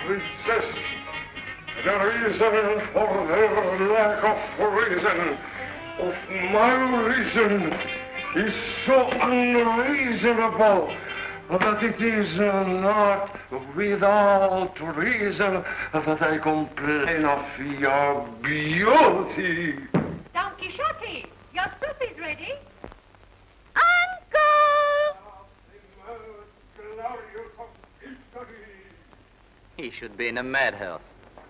Princess, the reason for their lack of reason, of my reason, is so unreasonable that it is not without reason that I complain of your beauty. Don Quixote, your soup is ready. He should be in a madhouse.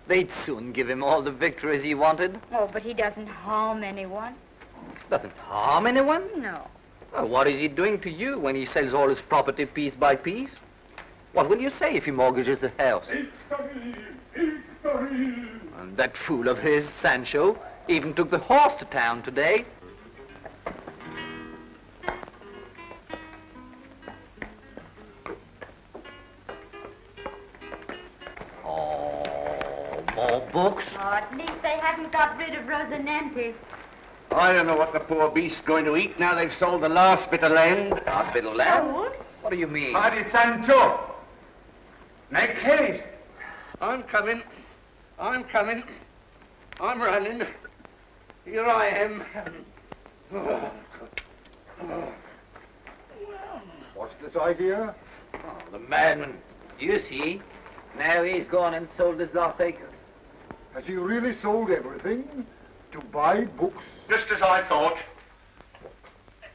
They'd soon give him all the victories he wanted. Oh, but he doesn't harm anyone. Doesn't harm anyone? No. Well, what is he doing to you when he sells all his property piece by piece? What will you say if he mortgages the house? Victory! Victory! And that fool of his, Sancho, even took the horse to town today. More books? Oh, at least they haven't got rid of Rosinante. I don't know what the poor beast's going to eat now they've sold the last bit of land. Last bit of land? Sold? What do you mean? Paddy Sancho! Make haste! I'm coming. I'm coming. I'm running. Here I am. What's this idea? Oh, the madman. You see, now he's gone and sold his last acres. Has he really sold everything to buy books? Just as I thought.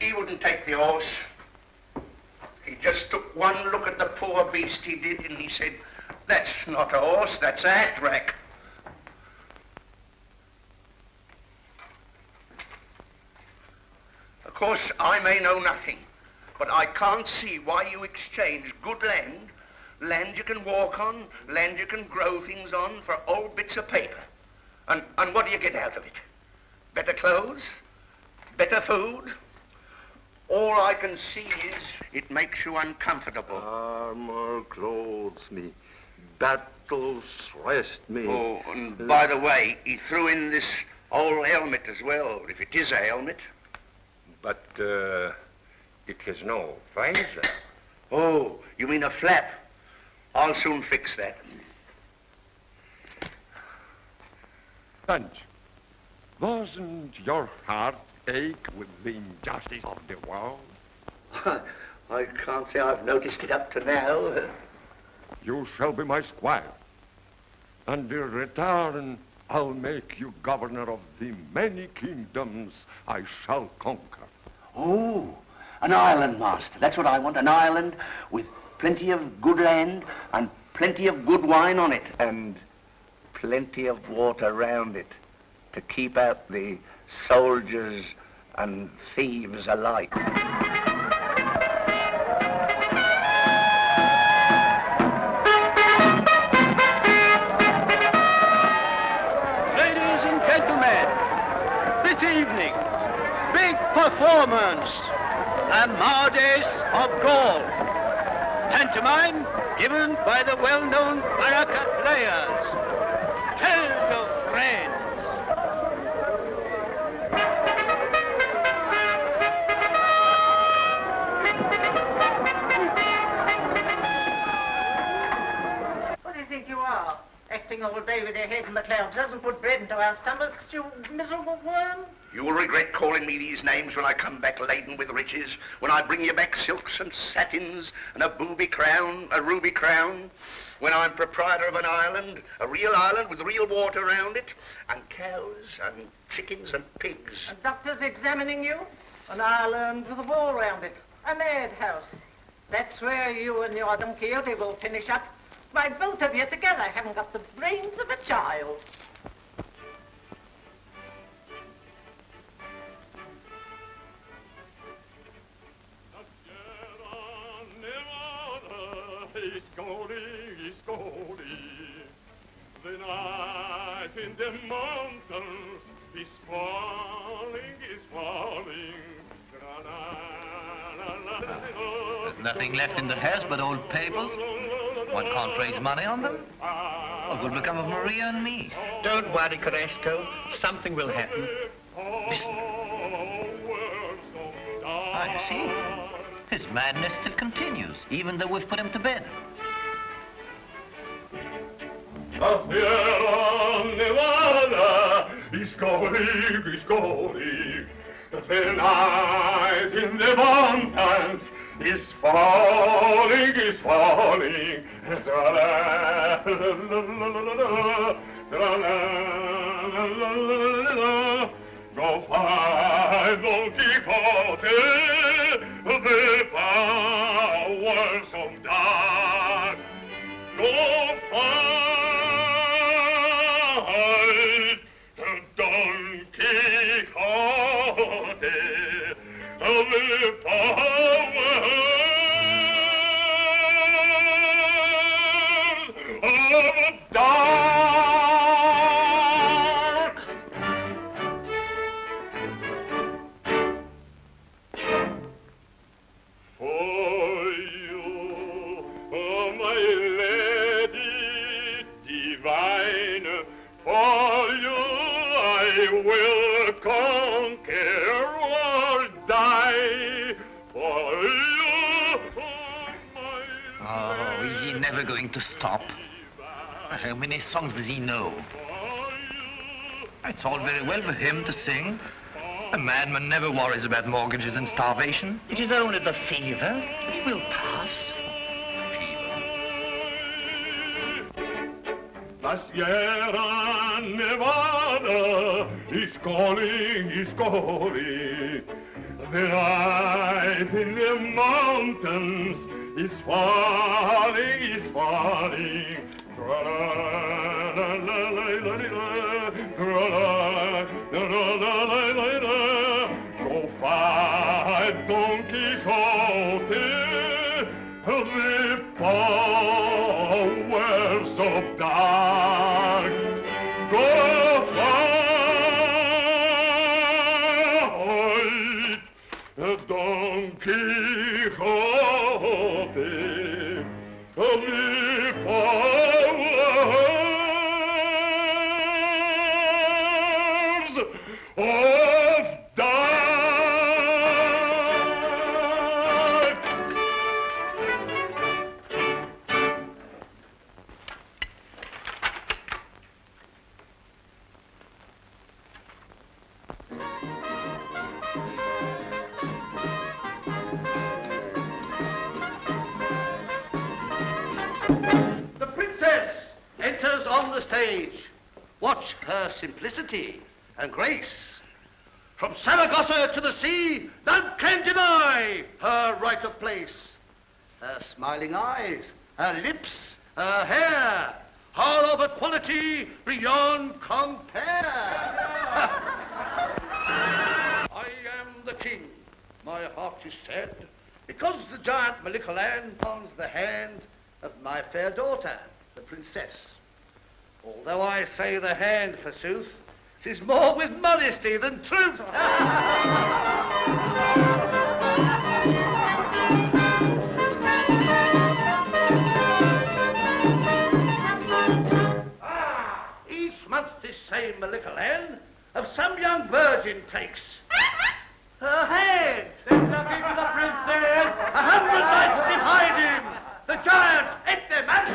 He wouldn't take the horse. He just took one look at the poor beast, he did, and he said, "That's not a horse, that's a hat rack." Of course, I may know nothing, but I can't see why you exchange good land, land you can walk on, land you can grow things on, for old bits of paper. And what do you get out of it? Better clothes? Better food? All I can see is it makes you uncomfortable. Armor clothes me. Battles rest me. Oh, and by the way, he threw in this old helmet as well, if it is a helmet. But, it has no visor. Oh, you mean a flap? I'll soon fix that. Sancho, doesn't your heart ache with the injustice of the world? I can't say I've noticed it up to now. You shall be my squire, and in return I'll make you governor of the many kingdoms I shall conquer. Oh, an island, master. That's what I want, an island with plenty of good land and plenty of good wine on it. And plenty of water round it to keep out the soldiers and thieves alike. Ladies and gentlemen, this evening, big performance, Amadis of Gaul. Pantomime given by the well-known Baraka players. Tell your friends. the clouds doesn't put bread into our stomachs, you miserable worm. You will regret calling me these names when I come back laden with riches, when I bring you back silks and satins and a ruby crown, when I'm proprietor of an island, a real island with real water around it, and cows and chickens and pigs. And doctors examining you, an island with a wall round it, a madhouse. That's where you and your Don Quixote will finish up. Why, both of you together haven't got the brains of a child. The night in the mountains is falling. There's nothing left in the house but old papers. One can't raise money on them. What will become of Maria and me? Don't worry, Carrasco. Something will happen. Listen. Ah, you see? His madness still continues, even though we've put him to bed. La Sierra Nevada is calling. The night in the mountains is falling. Go find Don Quixote, the powers of dark. Go find Don Quixote, the powers of dark. For you, oh my lady divine, for you I will conquer or die. For you, oh my Oh, is he never going to stop? How many songs does he know? It's all very well for him to sing. A madman never worries about mortgages and starvation. It is only the fever. It will pass. La Sierra Nevada is calling. The night in the mountains is falling. Go find Don Quixote, the powers of dark. Go find Don Quixote, the powers of dark. The princess enters on the stage. Watch her simplicity and grace. From Saragossa to the sea, none can deny her right of place. Her smiling eyes, her lips, her hair, are of a quality beyond compare. I am the king. My heart is sad, because the giant Melicolan owns the hand of my fair daughter, the princess. Although I say the hand, forsooth, 'tis more with modesty than truth. Each month this same Melicolan of some young virgin takes her hand. Send nothing to the princess. 100 knights behind him. The giant ate them, man.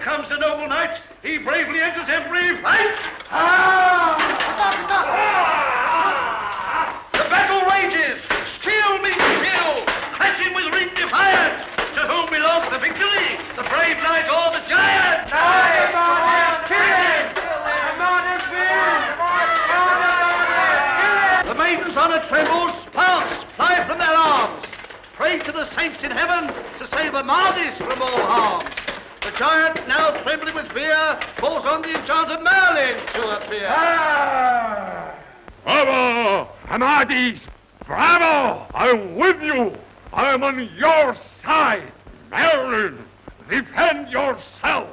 comes the noble knight. He bravely enters every fight. The battle rages. Steel meets steel. Clashing with ring defiance. To whom belongs the victory? The brave knight or the giant? The maiden's honor trembles. Pounce. Fly from their arms. Pray to the saints in heaven to save Amadis from all harm. The giant, now trembling with fear, calls on the enchanted Merlin to appear. Bravo, Amadis! Bravo! I'm with you! I'm on your side! Merlin, defend yourself!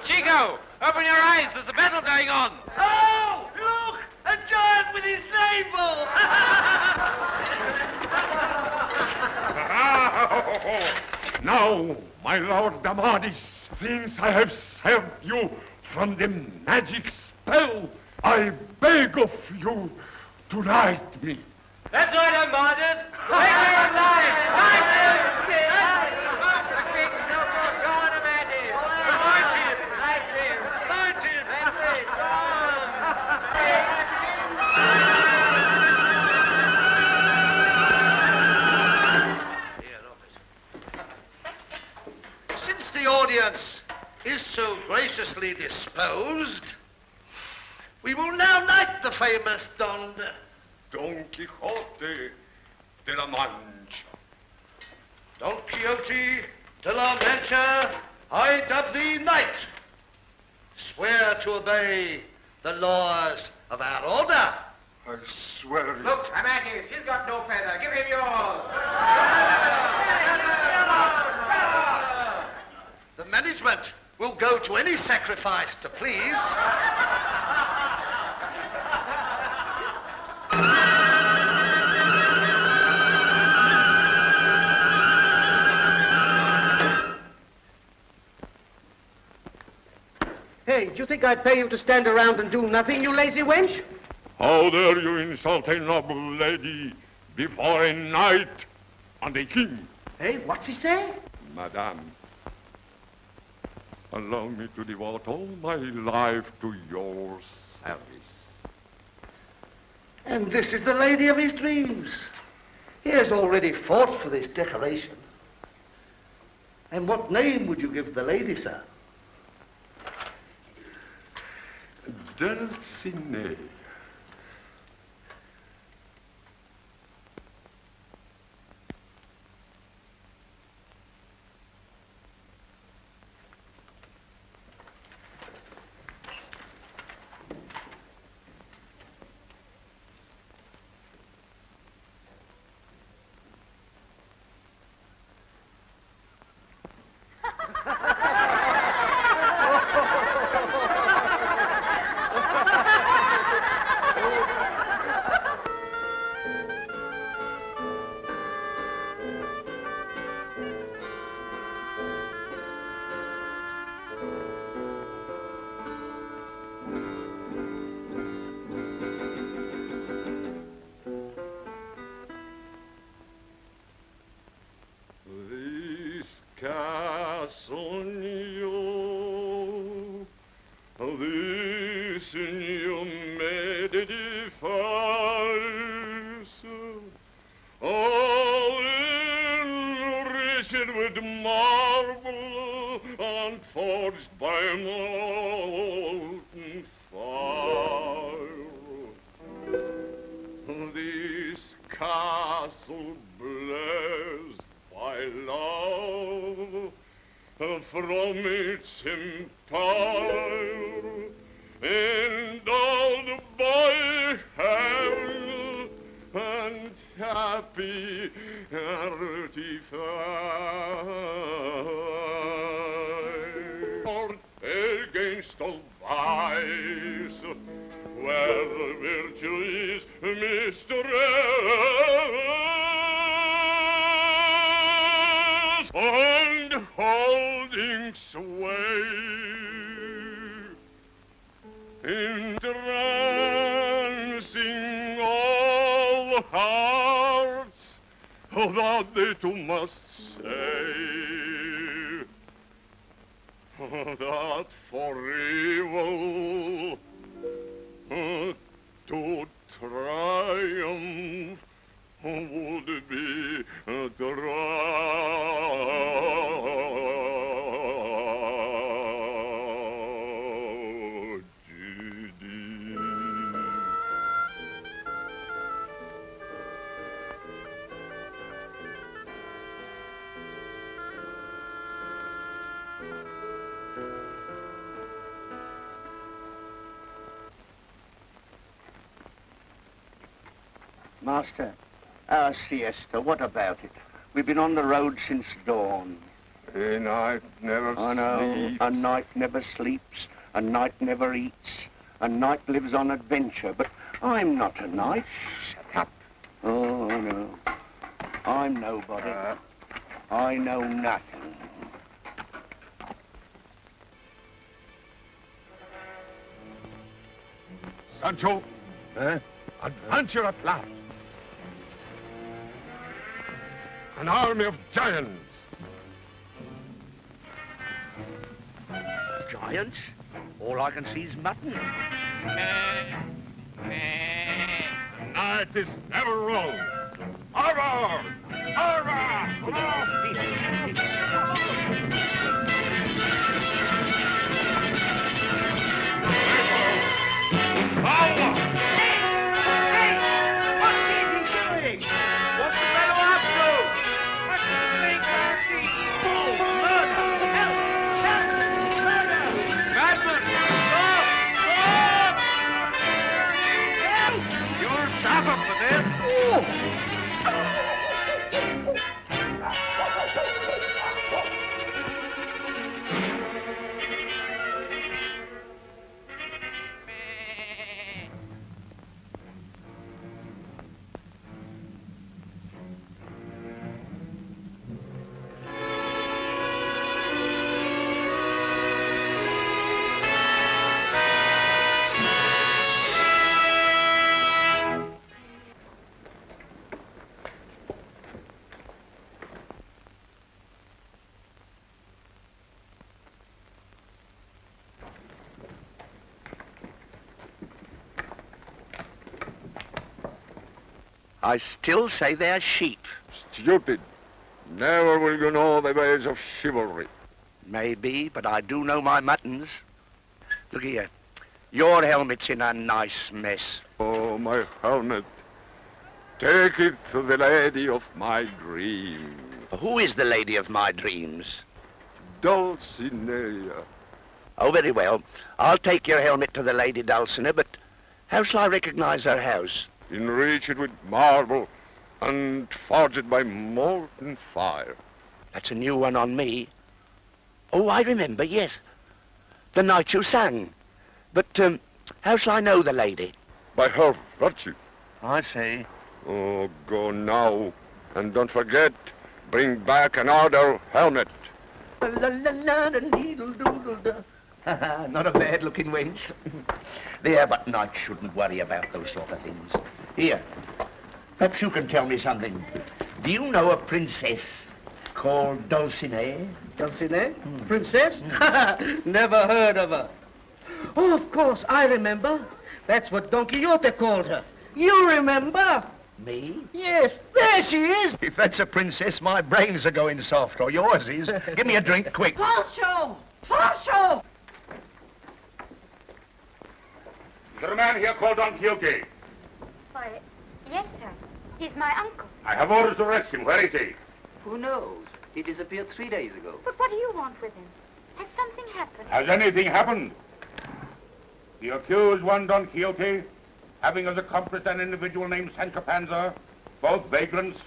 Chico, open your eyes. There's a battle going on. Oh, look! A giant with his navel! Now, my lord Amadis, since I have saved you from the magic spell, I beg of you to knight me. That's right, Amadis. Take your life. Is so graciously disposed, we will now knight the famous Don Quixote de la Mancha. Don Quixote de la Mancha, I dub thee knight. Swear to obey the laws of our order. I swear it. Look, Amadis, he's got no feather. Give him yours. The management will go to any sacrifice to please. Hey, do you think I'd pay you to stand around and do nothing, you lazy wench? How dare you insult a noble lady before a knight and a king? Hey, what's he say? Madame, allow me to devote all my life to your service. And this is the lady of his dreams. He has already fought for this decoration. And what name would you give the lady, sir? Dulcinea. Castle new, this new made edifice, all enriched with marble and forged by molten fire. This castle blessed by love from its empire, endowed by heaven and happy artifice. Against all vice, where virtue is mistress, and holding sway entrancing all hearts, that they too must say that for evil to triumph would be a Master, our siesta, what about it? We've been on the road since dawn. A night never I know, sleeps. a night never sleeps, a night never eats, a night lives on adventure, but I'm not a knight. Shut up. Oh, no. I'm nobody. I know nothing. Sancho, adventure at last. An army of giants. Giants? All I can see is mutton. The night is never wrong. Arrah! Arrah! I still say they're sheep. Stupid. Never will you know the ways of chivalry. Maybe, but I do know my muttons. Look here. Your helmet's in a nice mess. Oh, my helmet. Take it to the lady of my dreams. Who is the lady of my dreams? Dulcinea. Oh, very well. I'll take your helmet to the Lady Dulcinea, but how shall I recognize her house? Enrich it with marble and forge it by molten fire. That's a new one on me. Oh, I remember, yes. The night you sang. But how shall I know the lady? By her virtue. I see. Oh, go now. And don't forget, bring back another helmet. Not a bad-looking wench. There, but knights shouldn't worry about those sort of things. Here, perhaps you can tell me something. Do you know a princess called Dulcinea? Dulcinea? Princess? Never heard of her. Oh, of course, I remember. That's what Don Quixote called her. You remember? Me? Yes, there she is. If that's a princess, my brains are going soft, or yours is. Give me a drink, quick. Sancho! Sancho! Is there a man here called Don Quixote? Why, yes, sir. He's my uncle. I have orders to arrest him. Where is he? Who knows? He disappeared 3 days ago. But what do you want with him? Has something happened? Has anything happened? The accused one, Don Quixote, having as accomplice an individual named Sancho Panza, both vagrants,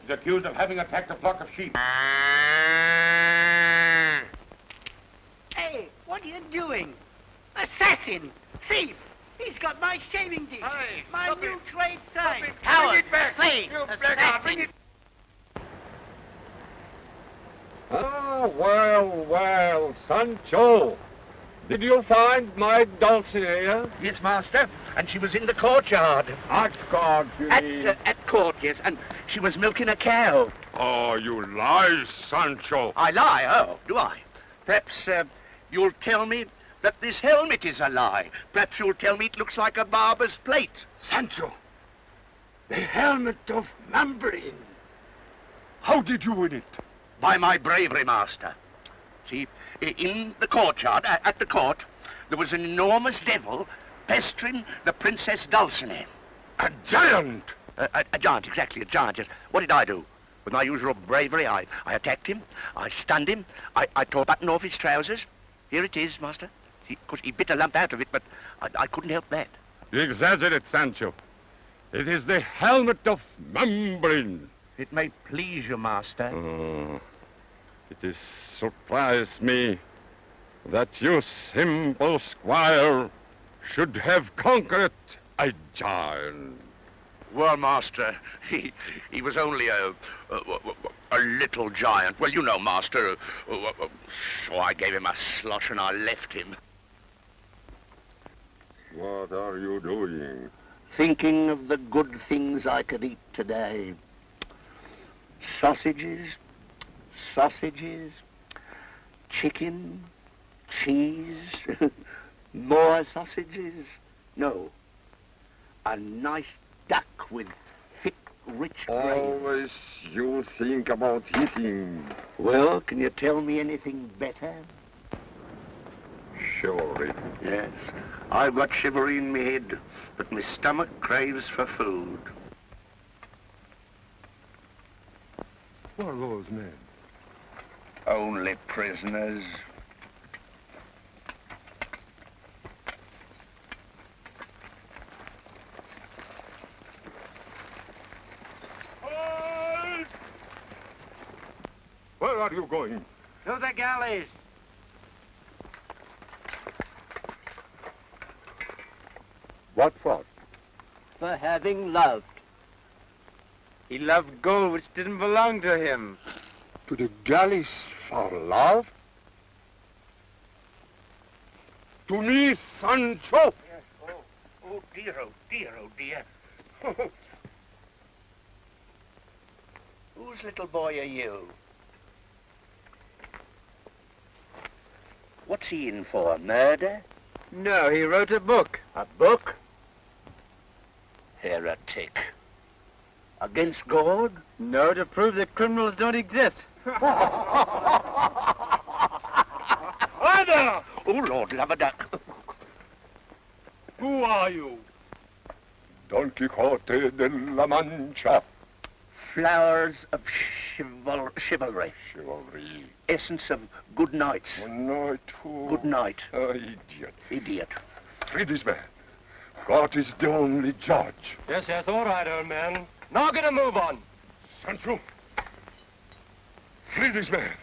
is accused of having attacked a flock of sheep. Hey, what are you doing? Assassin! Thief! He's got my shaving dish! Hey, my stop new it. trade sign! Bring Coward! it back! Thief! You blackguard, bring Assassin! it. Oh, well, well, Sancho. Did you find my Dulcinea? Yes, master. And she was in the courtyard. At court, you mean? At court, yes. And she was milking a cow. Oh, you lie, Sancho. I lie? Oh, do I? Perhaps you'll tell me that this helmet is a lie. Perhaps you'll tell me it looks like a barber's plate. Sancho, the helmet of Membrane. How did you win it? By my bravery, master. See, in the courtyard, at the court, there was an enormous devil pestering the Princess Dulcinea. A giant? A giant, exactly, a giant, yes. What did I do? With my usual bravery, I attacked him, I stunned him, I tore a button off his trousers. Here it is, master. Of course, he bit a lump out of it, but I couldn't help that. You exaggerate, Sancho. It is the helmet of Membrane. It may please you, master. It is surprised me that you, simple squire, should have conquered a giant. Well, master, he was only a little giant. Well, you know, master, so I gave him a slosh and I left him. What are you doing? Thinking of the good things I could eat today. Sausages, chicken, cheese, more sausages. No, a nice duck with thick, rich gravy. Always you think about eating. Well, can you tell me anything better? Chivalry. Yes, I've got chivalry in me head, but my stomach craves for food. What are those men? Only prisoners. Where are you going? To the galleys. What for? For having loved. He loved gold which didn't belong to him. To the galleys for love? To me, Sancho? Yes. Oh dear, oh dear, oh dear. Whose little boy are you? What's he in for, murder? No, he wrote a book. A book? Heretic. Against God? No, to prove that criminals don't exist. Father! Oh, Lord, love a duck. Who are you? Don Quixote de la Mancha. Flowers of chivalry. Chivalry. Essence of good nights. Good night. Good night. Idiot. Idiot. Free this man. God is the only judge. Yes, all right, old man. Now get a move on. Sancho, free this man.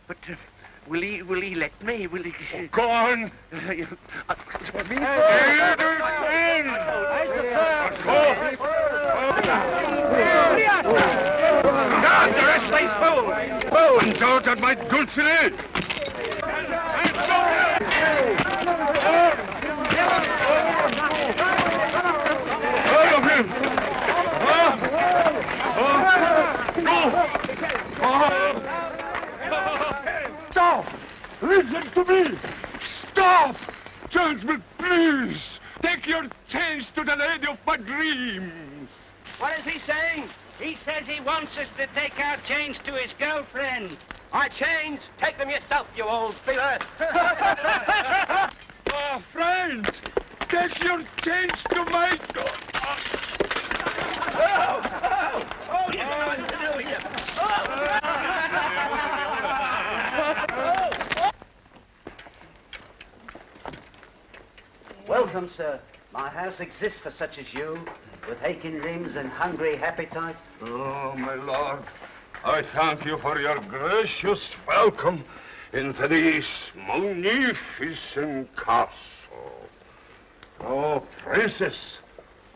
But will he let me? Will he? Go on. And out at my Dulcinea. Out of him. Stop! Listen to me! Stop! Gentlemen, please! Take your chains to the lady of my dreams! What is he saying? He says he wants us to take our chains to his girlfriend. Our chains? Take them yourself, you old filler. Friend! Take your chains to my... Welcome, sir. My house exists for such as you, with aching limbs and hungry appetite. Oh, my lord, I thank you for your gracious welcome into this magnificent castle. Oh, princess,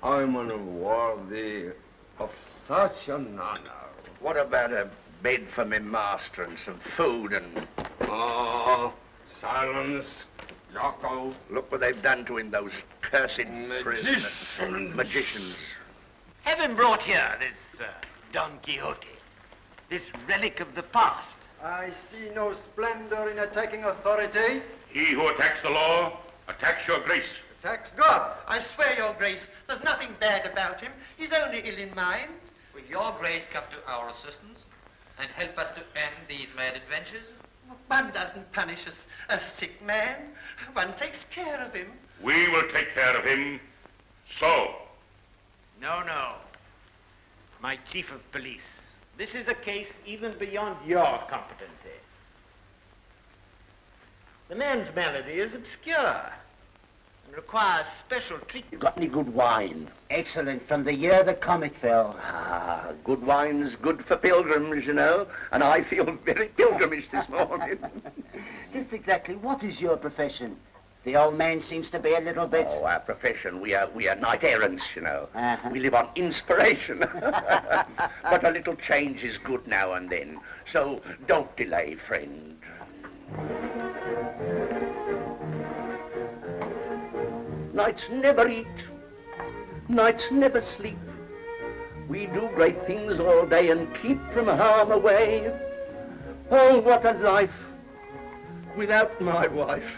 I'm unworthy of such an honor. What about a bed for me master and some food and... Oh, Silence, Yako. Look what they've done to him, those cursed prisoners. Magicians. Have him brought here, this Don Quixote. This relic of the past. I see no splendor in attacking authority. He who attacks the law attacks your grace. Attacks God. I swear, Your Grace, there's nothing bad about him. He's only ill in mind. Will your grace come to our assistance and help us to end these mad adventures? One doesn't punish a sick man. One takes care of him. We will take care of him. So. No. My chief of police. This is a case even beyond your competency. The man's malady is obscure and requires special treatment. You got any good wine? Excellent, from the year the comet fell. Ah, good wine's good for pilgrims, you know, and I feel very pilgrimish this morning. Just exactly what is your profession? The old man seems to be a little bit... Oh, our profession, we are knight errants, you know. Uh-huh. We live on inspiration. But a little change is good now and then, so don't delay, friend. Knights never eat, knights never sleep. We do great things all day and keep from harm away. Oh, what a life without my wife.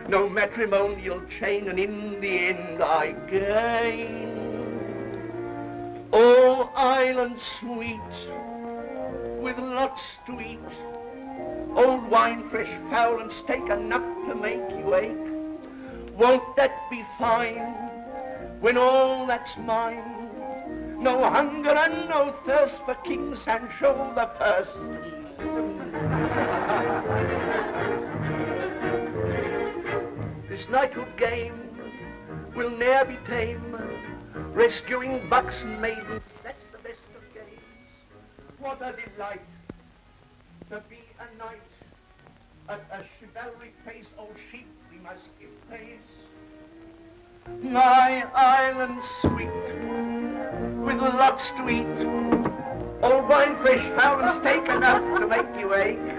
No matrimonial chain, and in the end I gain. Oh, island sweet, with lots to eat. Old wine, fresh fowl, and steak, enough to make you ache. Won't that be fine, when all that's mine? No hunger and no thirst for King Sancho the First. This knighthood game will ne'er be tame, rescuing bucks and maidens, that's the best of games. What a delight to be a knight. A chivalric face, old sheep, we must give praise. My island sweet, with lots to eat, old wine, fresh fowl, and steak, enough to make you ache.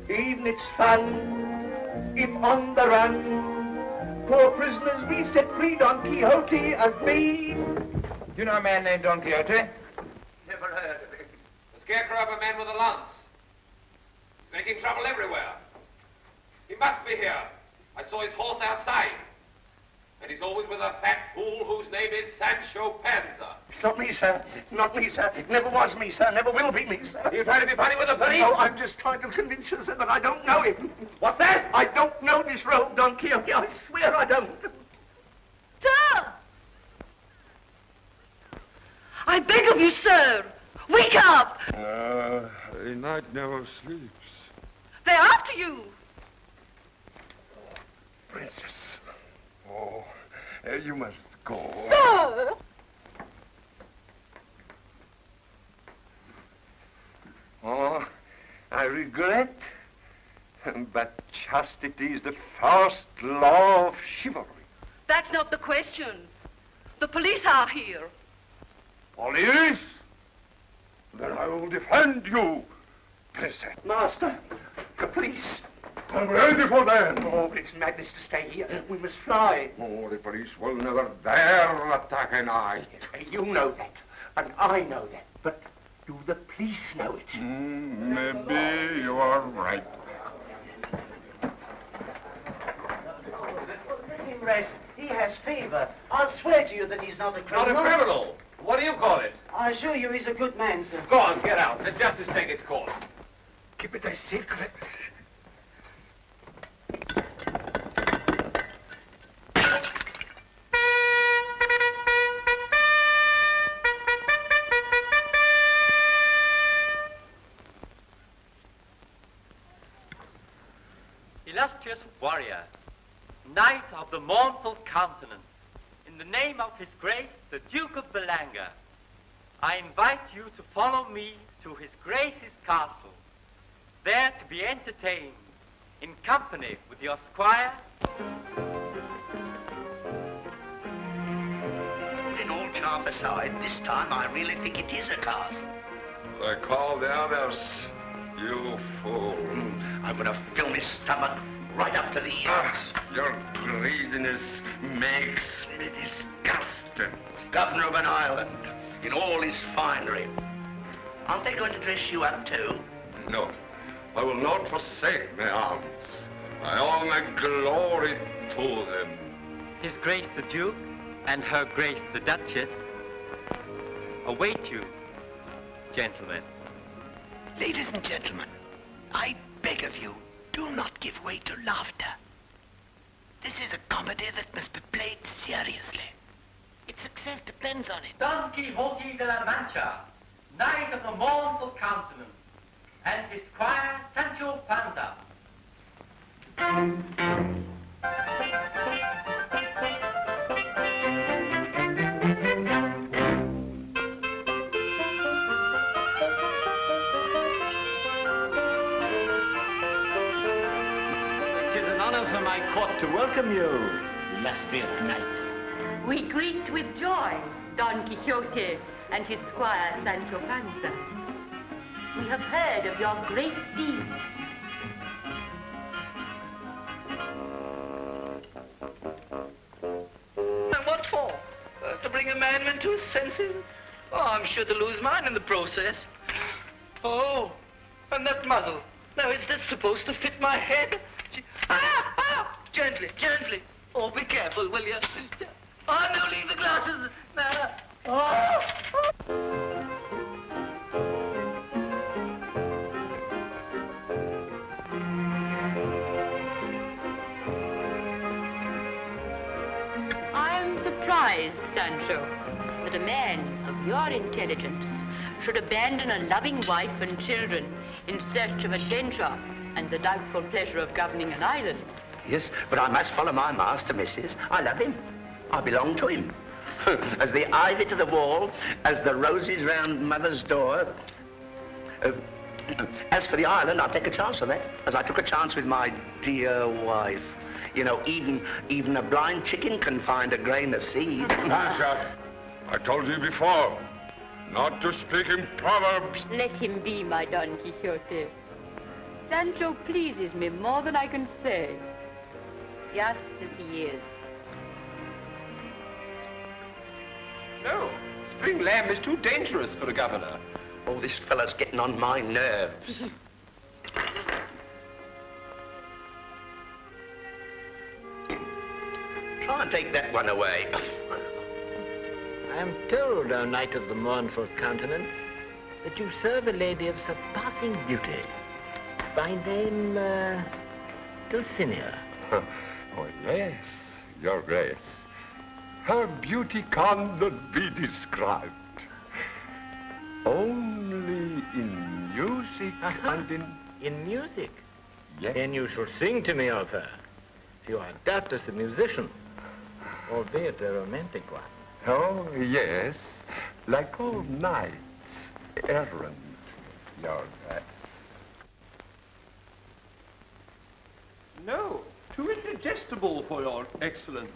Even it's fun if on the run, poor prisoners we set free, Don Quixote and me. Do you know a man named Don Quixote? Never heard of him. A scarecrow of a man with a lance. He's making trouble everywhere. He must be here. I saw his horse outside. And he's always with a fat fool whose name is Sancho Panza. It's not me, sir. Not me, sir. It never was me, sir. Never will be me, sir. You trying to be funny with the police? No, I'm just trying to convince you, sir, that I don't know him. What's that? I don't know this rogue Don Quixote. I swear I don't. Sir! I beg of you, sir! Wake up! A knight never sleeps. They're after you! Princess. Oh, you must go. Sir! Oh, I regret, but chastity is the first law of chivalry. That's not the question. The police are here. Police? Then I will defend you, princess. Master, the police. I'm ready for them. Oh, but it's madness to stay here. We must fly. Oh, the police will never dare attack a knight. You know that, and I know that, but do the police know it? Maybe you are right. Let him rest. He has fever. I'll swear to you that he's not a criminal. Not a criminal. What do you call it? I assure you he's a good man, sir. Go on, get out. Let justice take its course. Keep it a secret. Illustrious warrior, knight of the mournful countenance, in the name of His Grace, the Duke of Belanga, I invite you to follow me to His Grace's castle, there to be entertained in company with your squire. In all charm aside, this time I really think it is a castle. I call the others, you fool. I'm going to fill my stomach right up to the ears. Your greediness makes me disgusted. Governor of an island, in all his finery. Aren't they going to dress you up too? No, I will not forsake my arms. I owe my glory to them. His Grace the Duke and Her Grace the Duchess await you, gentlemen. Ladies and gentlemen, I beg of you, do not give way to laughter. This is a comedy that must be played seriously. Its success depends on it. Don Quixote de la Mancha, Knight of the Mournful Countenance, and his squire Sancho Panza. For my court to welcome you, illustrious knight. We greet with joy Don Quixote and his squire Sancho Panza. We have heard of your great deeds. And what for? To bring a madman to his senses? Oh, I'm sure to lose mine in the process. Oh, and that muzzle. Now, is this supposed to fit my head? Gently, gently. Oh, be careful, will you? Oh, no, leave the glasses. I am surprised, Sancho, that a man of your intelligence should abandon a loving wife and children in search of adventure and the doubtful pleasure of governing an island. Yes, but I must follow my master, missus. I love him. I belong to him. As the ivy to the wall, as the roses round mother's door. As for the island, I'll take a chance on that, as I took a chance with my dear wife. You know, even a blind chicken can find a grain of seed. I told you before, not to speak in proverbs. Let him be, my Don Quixote. Sancho pleases me more than I can say, just as he is. No, spring lamb is too dangerous for a governor. Oh, this fellow's getting on my nerves. Try and take that one away. I am told, O Knight of the Mournful Countenance, that you serve a lady of surpassing beauty, by name, Dulcinea. Oh, yes, Your Grace. Her beauty cannot be described. Only in music and in... In music? Yes. Then you shall sing to me of her. You are doubtless a musician, albeit a romantic one. Oh, yes, like all knights errant, Your Grace. No, too indigestible for your excellency.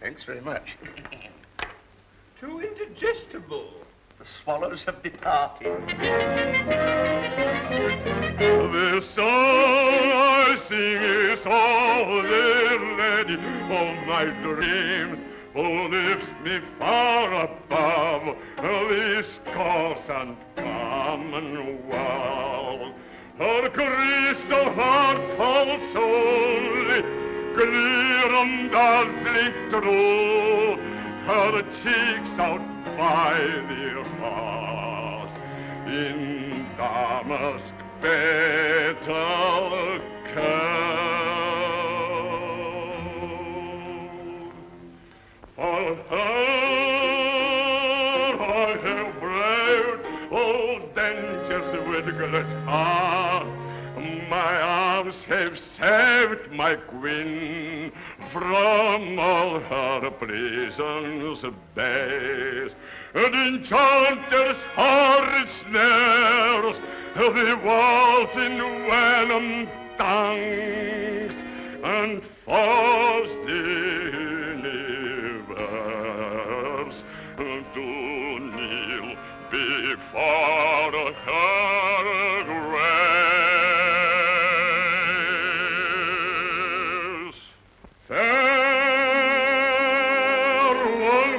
Thanks very much. Too indigestible. The swallows have departed. The song I sing is all the lady of my dreams, who lifts me far above this coarse and common world. Her crystal heart holds only clear and dazzling true, her cheeks out by the heart in damask petal curl. For her I have braved all dangers with glad heart. My arms have saved my queen from all her prison's base, and enchanters horrid snares, the walls in venom tongues, and forced the universe to kneel before her grace.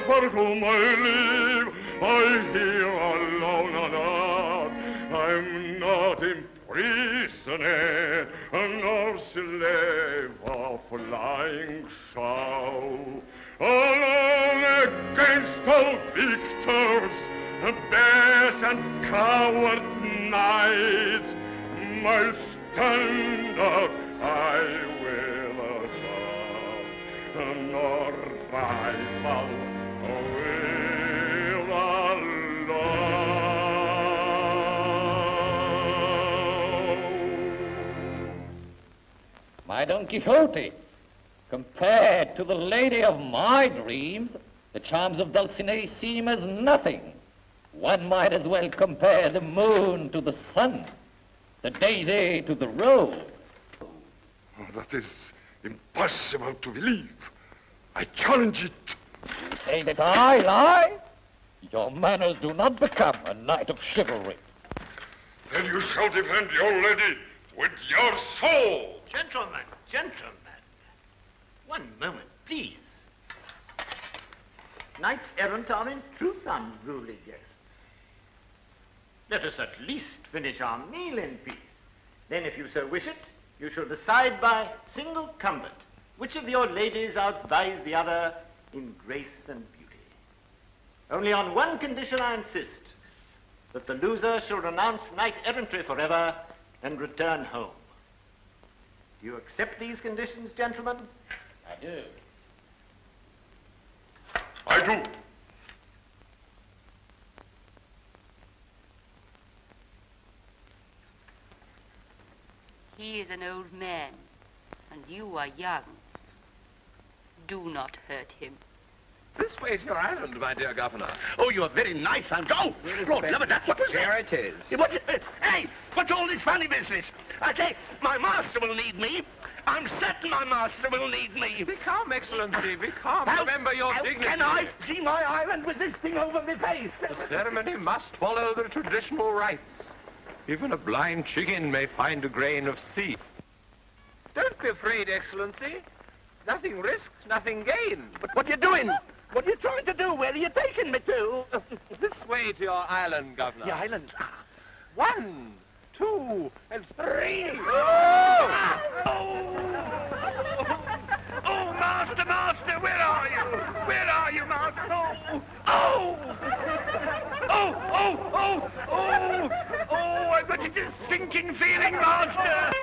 for whom I live, I here alone on earth. I'm not imprisoned, nor slave of flying show. Alone against all victors, base and coward knights, my standard I will serve, nor rival will allow. My Don Quixote, compared to the lady of my dreams, the charms of Dulcinea seem as nothing. One might as well compare the moon to the sun, the daisy to the rose. Oh, that is impossible to believe. I challenge it. You say that I lie? Your manners do not become a knight of chivalry. Then you shall defend your lady with your soul. Gentlemen, gentlemen. One moment, please. Knights errant are in truth unruly guests. Let us at least finish our meal in peace. Then, if you so wish it, you shall decide by single combat which of your ladies outvies the other in grace and beauty. Only on one condition I insist, that the loser shall renounce knight-errantry forever and return home. Do you accept these conditions, gentlemen? I do. I do. He is an old man, and you are young. Do not hurt him. This way to your island, my dear governor. Oh, you're very nice, and go! Lord, love it, what was There that? it is. Hey, what's all this funny business? I say, my master will need me. I'm certain my master will need me. Be calm, Excellency, be calm. Remember your dignity. Can I see my island with this thing over my face? The ceremony must follow the traditional rites. Even a blind chicken may find a grain of seed. Don't be afraid, Excellency. Nothing risked, nothing gained. But what are you doing? What are you trying to do? Where are you taking me to? This way to your island, Governor. The island? 1, 2, and 3. Oh, master, master, where are you? Where are you, master? Oh! Oh, I've got such a sinking feeling, master.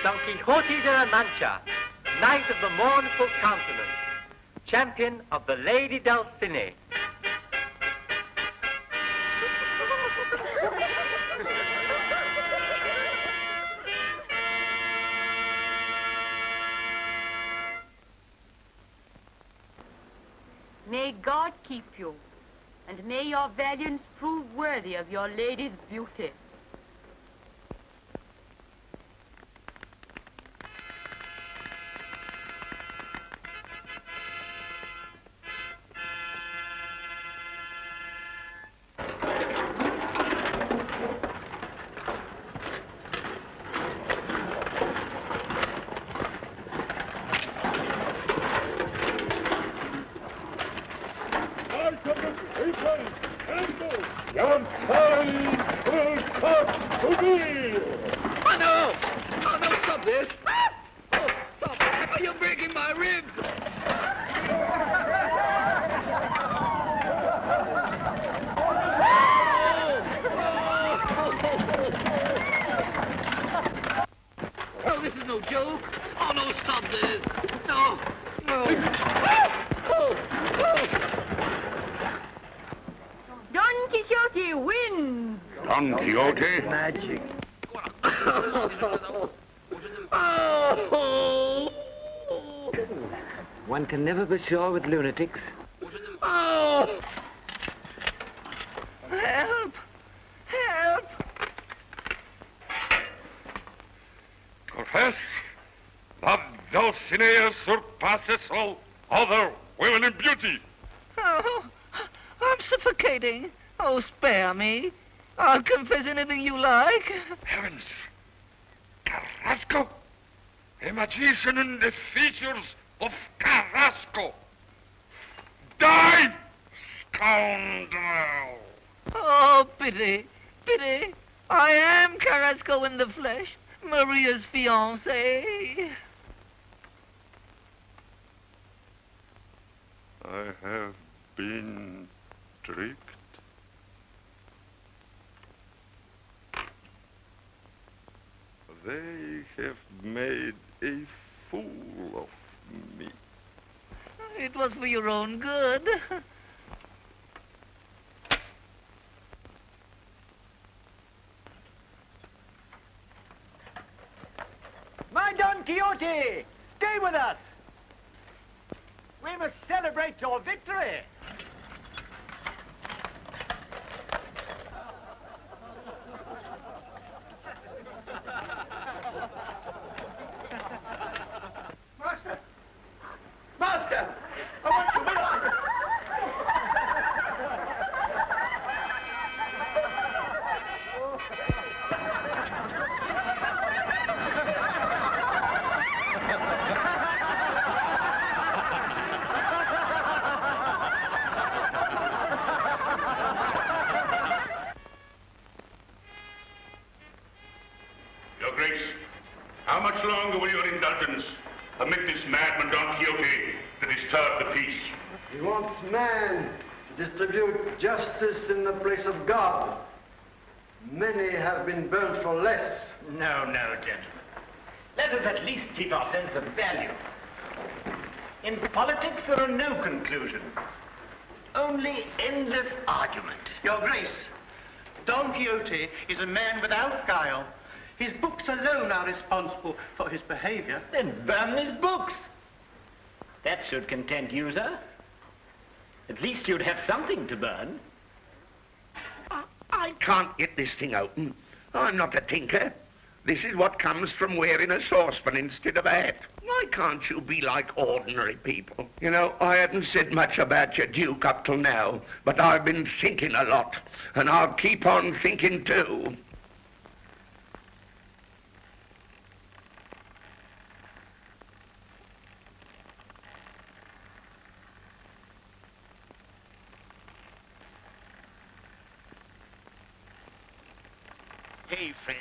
Don Quixote de la Mancha, Knight of the Mournful Countenance, champion of the Lady Dulcinea. May God keep you, and may your valiance prove worthy of your lady's beauty. Your time will come to me. Oh, no! Oh, no, stop this! you're breaking my ribs! Oh, this is no joke. Oh, no, stop this. No, no. Don Quixote wins. Don Quixote? Magic. One can never be sure with lunatics. Oh! Help! Help! Confess that Dulcinea surpasses all other women in beauty. Oh, I'm suffocating. Oh, spare me. I'll confess anything you like. Heavens! Carrasco? A magician in the features of Carrasco! Die, scoundrel! Oh, pity, pity. I am Carrasco in the flesh, Maria's fiancé. I have been tricked. They have made a fool of me. It was for your own good. My Don Quixote, stay with us. We must celebrate your victory. Master! Master! I want to win! Your Grace, how much longer will your indulgence permit this madman Don Quixote to disturb the peace? He wants man to distribute justice in the place of God. Many have been burnt for less. No, no, gentlemen. Let us at least keep our sense of value. In politics, there are no conclusions. Only endless argument. Your Grace, Don Quixote is a man without guile. His books alone are responsible for his behavior. Then burn his books. That should content you, sir. At least you'd have something to burn. I can't get this thing open. I'm not a tinker. This is what comes from wearing a saucepan instead of a hat. Why can't you be like ordinary people? You know, I haven't said much about your Duke up till now, but I've been thinking a lot, and I'll keep on thinking too. Hey, friend.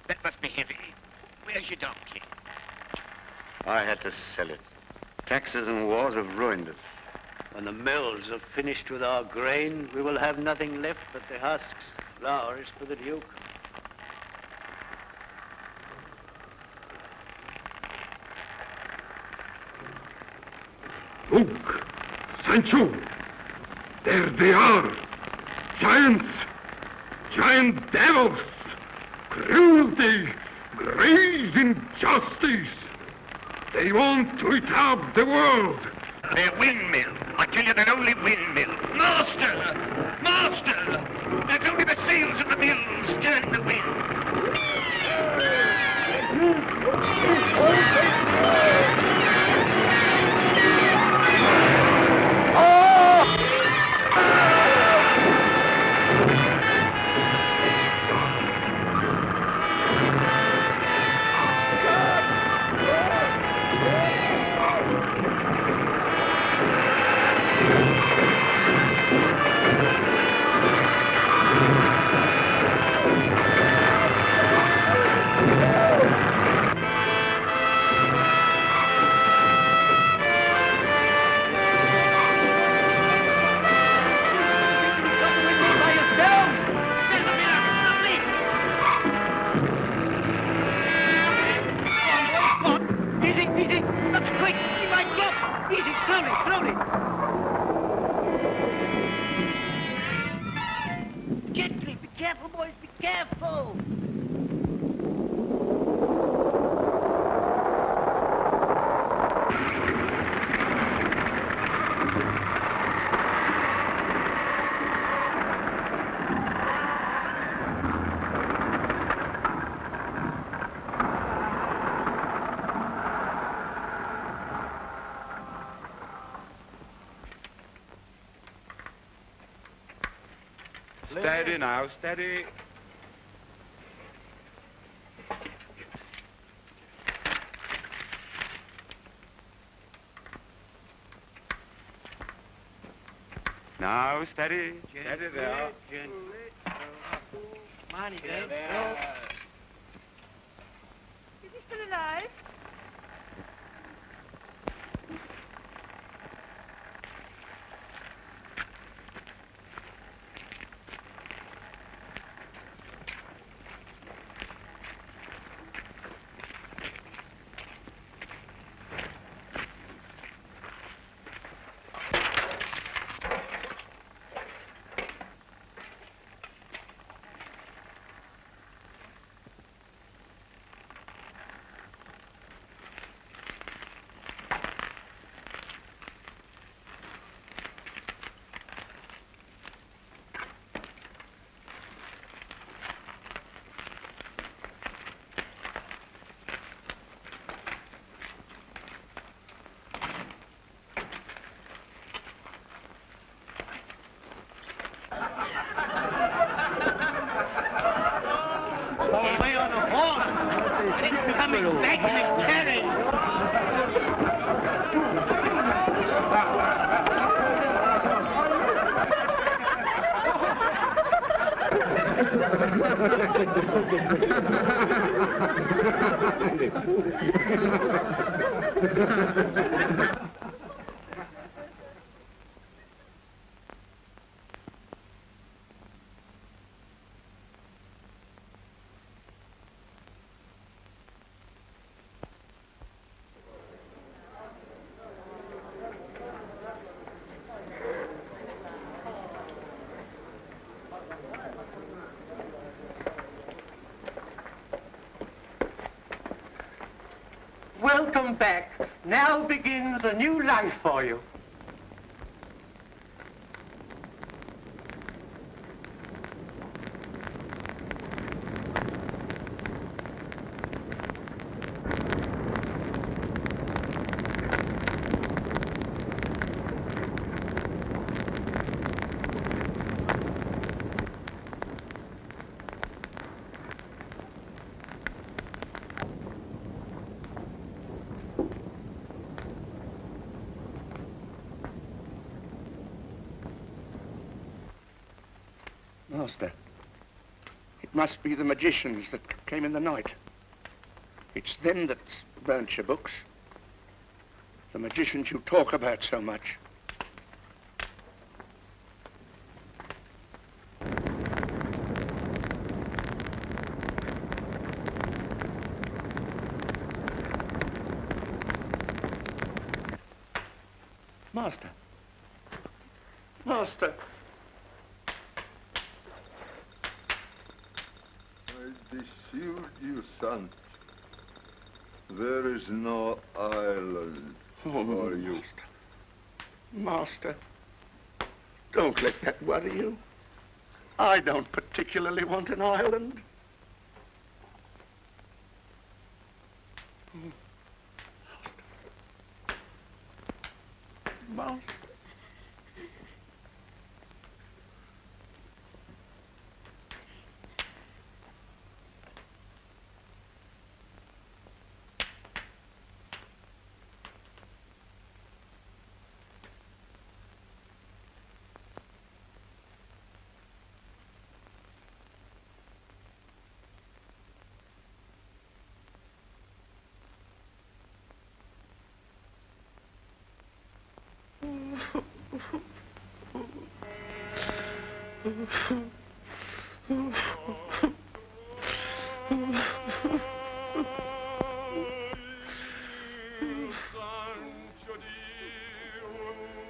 That must be heavy. Where's your donkey? I had to sell it. Taxes and wars have ruined it. When the mills have finished with our grain, we will have nothing left but the husks. Flour is for the Duke. Look, Sancho, there they are. Giants, giant devils, cruelty, great injustice. They want to eat up the world. They're windmills. I tell you, they're only windmills. Master! Master! That's only the sails of the mills turn the wind. Steady now, steady. Now, steady. Steady there. Money, There. Is he still alive? Away on the horse. It's coming back in the carriage. Welcome back. Now begins a new life for you. Master, it must be the magicians that came in the night. It's them that burnt your books. The magicians you talk about so much. Master. Master. I deceived you, son. There is no island for you. Master, don't let that worry you. I don't particularly want an island. Master.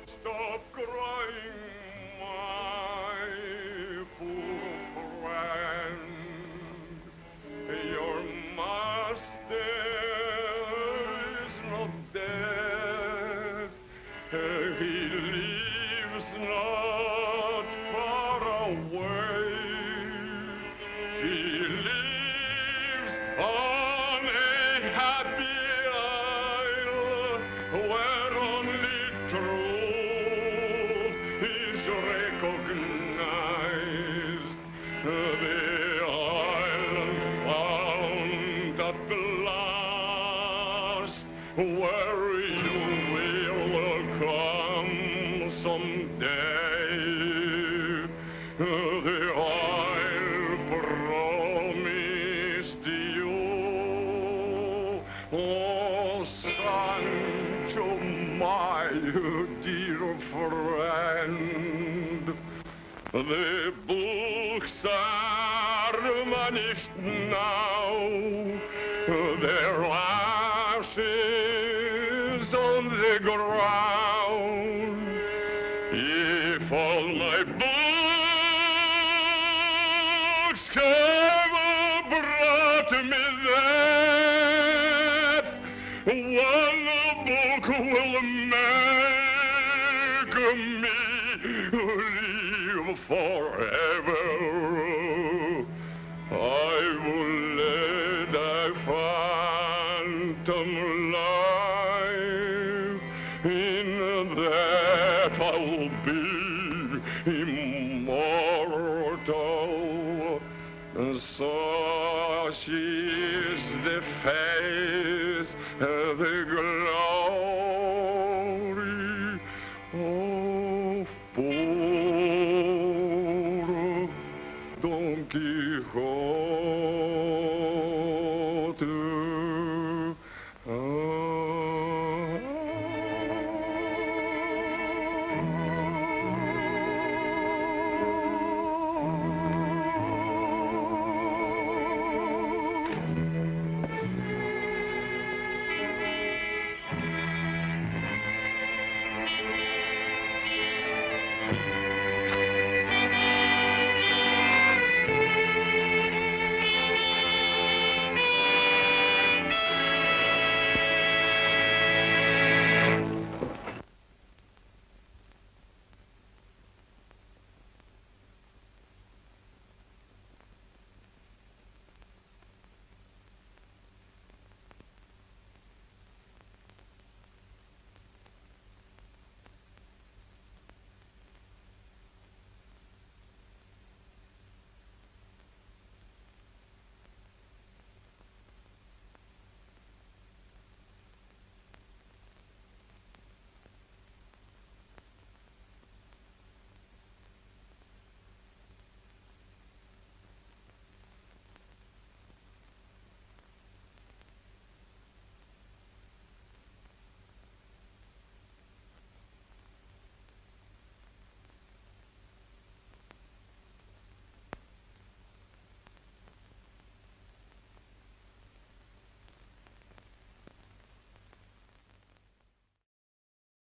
Stop crying, my poor friend. Your master is not dead. He lives not far away. He lives on a happy where you will come someday. The I'll promised you, oh Sancho, my dear friend. The books are vanished now, their ashes on the ground. If all my books have brought me that, one book will make me live forever. I will lead a phantom life, in that I'll be immortal. Such is the faith, the glory